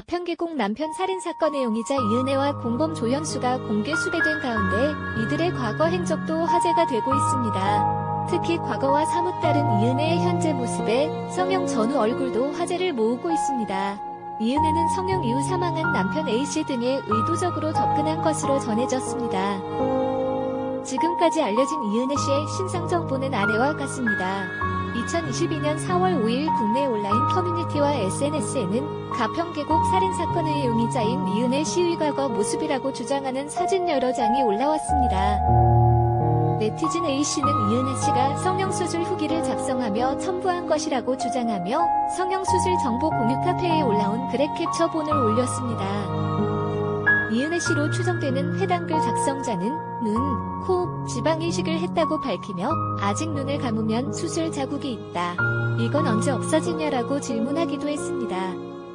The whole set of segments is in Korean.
가평계곡 남편 살인사건의 용의자 이은혜와 공범 조현수가 공개 수배된 가운데 이들의 과거 행적도 화제가 되고 있습니다. 특히 과거와 사뭇 다른 이은혜의 현재 모습에 성형 전후 얼굴도 화제를 모으고 있습니다. 이은혜는 성형 이후 사망한 남편 A씨 등에 의도적으로 접근한 것으로 전해졌습니다. 지금까지 알려진 이은혜 씨의 신상 정보는 아래와 같습니다. 2022년 4월 5일 국내 온라인 커뮤니티와 SNS에는 가평계곡 살인사건의 용의자인 이은혜 씨의 과거 모습이라고 주장하는 사진 여러 장이 올라왔습니다. 네티즌 A씨는 이은혜 씨가 성형수술 후기를 작성하며 첨부한 것이라고 주장하며 성형수술 정보 공유 카페에 올라온 글의 캡처본을 올렸습니다. 이은혜 씨로 추정되는 해당 글 작성자는 눈, 코, 지방 이식을 했다고 밝히며 아직 눈을 감으면 수술 자국이 있다. 이건 언제 없어지냐라고 질문하기도 했습니다.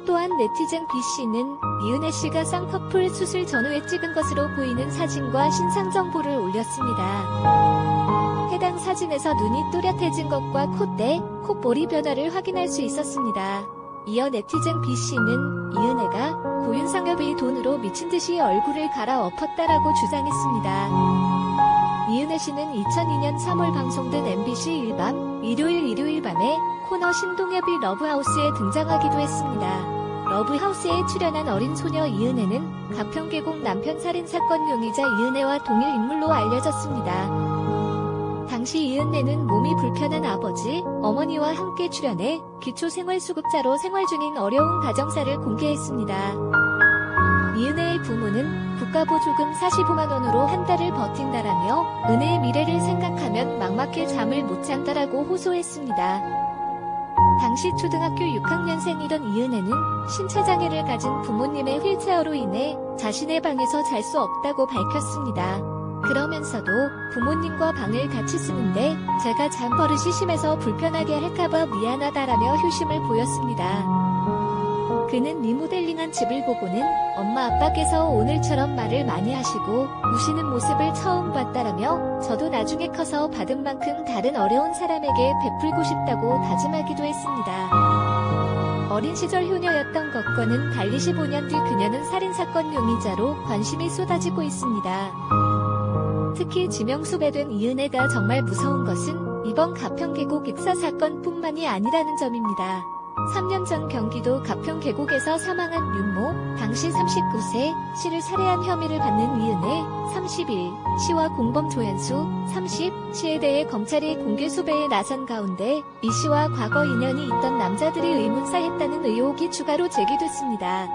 또한 네티즌 B씨는 이은혜 씨가 쌍꺼풀 수술 전후에 찍은 것으로 보이는 사진과 신상 정보를 올렸습니다. 해당 사진에서 눈이 또렷해진 것과 콧대, 콧볼이 변화를 확인할 수 있었습니다. 이어 네티즌 B씨는 이은혜가 고윤상엽의 돈으로 미친듯이 얼굴을 갈아엎었다라고 주장했습니다. 이은혜 씨는 2002년 3월 방송된 MBC 일밤, 일요일 밤에 코너 신동엽의 러브하우스에 등장하기도 했습니다. 러브하우스에 출연한 어린 소녀 이은혜는 가평계곡 남편 살인사건 용의자 이은혜와 동일 인물로 알려졌습니다. 당시 이은혜는 몸이 불편한 아버지, 어머니와 함께 출연해 기초생활수급자로 생활 중인 어려운 가정사를 공개했습니다. 이은혜의 부모는 국가보조금 45만 원으로 한 달을 버틴다라며 은혜의 미래를 생각하면 막막해 잠을 못 잔다라고 호소했습니다. 당시 초등학교 6학년생이던 이은혜는 신체장애를 가진 부모님의 휠체어로 인해 자신의 방에서 잘 수 없다고 밝혔습니다. 그러면서도 부모님과 방을 같이 쓰는데 제가 잠버릇이 심해서 불편하게 할까봐 미안하다라며 효심을 보였습니다. 그는 리모델링한 집을 보고는 엄마 아빠께서 오늘처럼 말을 많이 하시고 우시는 모습을 처음 봤다라며 저도 나중에 커서 받은 만큼 다른 어려운 사람에게 베풀고 싶다고 다짐하기도 했습니다. 어린 시절 효녀였던 것과는 달리 15년 뒤 그녀는 살인사건 용의자로 관심이 쏟아지고 있습니다. 특히 지명수배된 이은혜가 정말 무서운 것은 이번 가평계곡 익사 사건뿐만이 아니라는 점입니다. 3년 전 경기도 가평계곡에서 사망한 윤모, 당시 39세, 씨를 살해한 혐의를 받는 이은혜, 31, 씨와 공범 조현수, 30, 씨에 대해 검찰이 공개 수배에 나선 가운데 이 씨와 과거 인연이 있던 남자들이 의문사했다는 의혹이 추가로 제기됐습니다.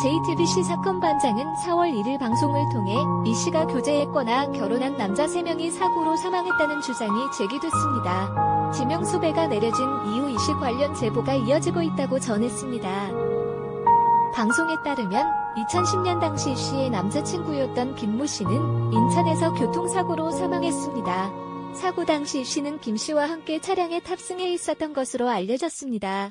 JTBC 사건 반장은 4월 1일 방송을 통해 이 씨가 교제했거나 결혼한 남자 3명이 사고로 사망했다는 주장이 제기됐습니다. 지명수배가 내려진 이후 이 씨 관련 제보가 이어지고 있다고 전했습니다. 방송에 따르면 2010년 당시 이 씨의 남자친구였던 김모 씨는 인천에서 교통사고로 사망했습니다. 사고 당시 이 씨는 김 씨와 함께 차량에 탑승해 있었던 것으로 알려졌습니다.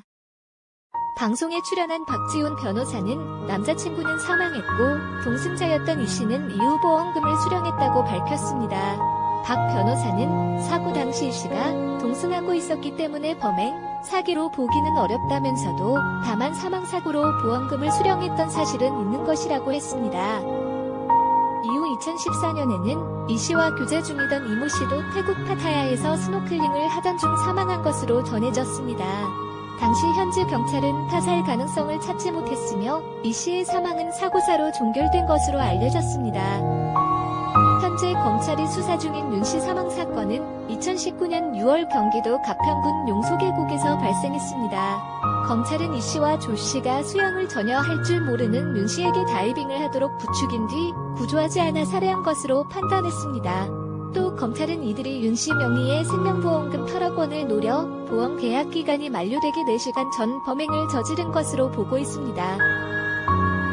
방송에 출연한 박지훈 변호사는 남자친구는 사망했고 동승자였던 이 씨는 이후 보험금을 수령했다고 밝혔습니다. 박 변호사는 사고 당시 이 씨가 동승하고 있었기 때문에 범행, 사기로 보기는 어렵다면서도 다만 사망사고로 보험금을 수령했던 사실은 있는 것이라고 했습니다. 이후 2014년에는 이 씨와 교제 중이던 이모 씨도 태국 파타야에서 스노클링을 하던 중 사망한 것으로 전해졌습니다. 당시 현지 경찰은 타살 가능성을 찾지 못했으며 이 씨의 사망은 사고사로 종결된 것으로 알려졌습니다. 현재 검찰이 수사 중인 윤 씨 사망 사건은 2019년 6월 경기도 가평군 용소계곡에서 발생했습니다. 검찰은 이 씨와 조 씨가 수영을 전혀 할 줄 모르는 윤 씨에게 다이빙을 하도록 부추긴 뒤 구조하지 않아 살해한 것으로 판단했습니다. 또 검찰은 이들이 윤 씨 명의의 생명보험금 8억 원을 노려 보험 계약 기간이 만료되기 4시간 전 범행을 저지른 것으로 보고 있습니다.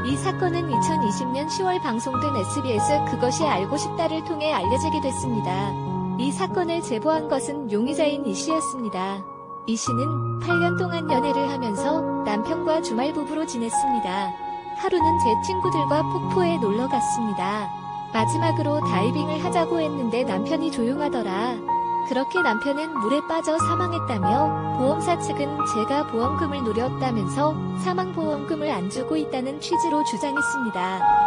이 사건은 2020년 10월 방송된 SBS 그것이 알고 싶다를 통해 알려지게 됐습니다. 이 사건을 제보한 것은 용의자인 이 씨였습니다. 이 씨는 8년 동안 연애를 하면서 남편과 주말 부부로 지냈습니다. 하루는 제 친구들과 폭포에 놀러 갔습니다. 마지막으로 다이빙을 하자고 했는데 남편이 조용하더라. 그렇게 남편은 물에 빠져 사망했다며 보험사 측은 제가 보험금을 노렸다면서 사망보험금을 안 주고 있다는 취지로 주장했습니다.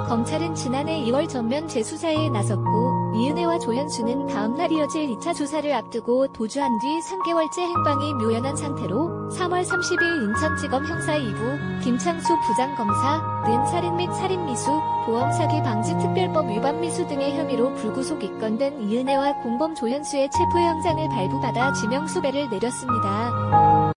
검찰은 지난해 2월 전면 재수사에 나섰고 이은혜와 조현수는 다음날 이어질 2차 조사를 앞두고 도주한 뒤 3개월째 행방이 묘연한 상태로 3월 30일 인천지검 형사 2부 김창수 부장검사는 살인 및 살인미수, 보험사기 방지 특별법 위반 미수 등의 혐의로 불구속 입건된 이은혜와 공범 조현수의 체포영장을 발부받아 지명수배를 내렸습니다.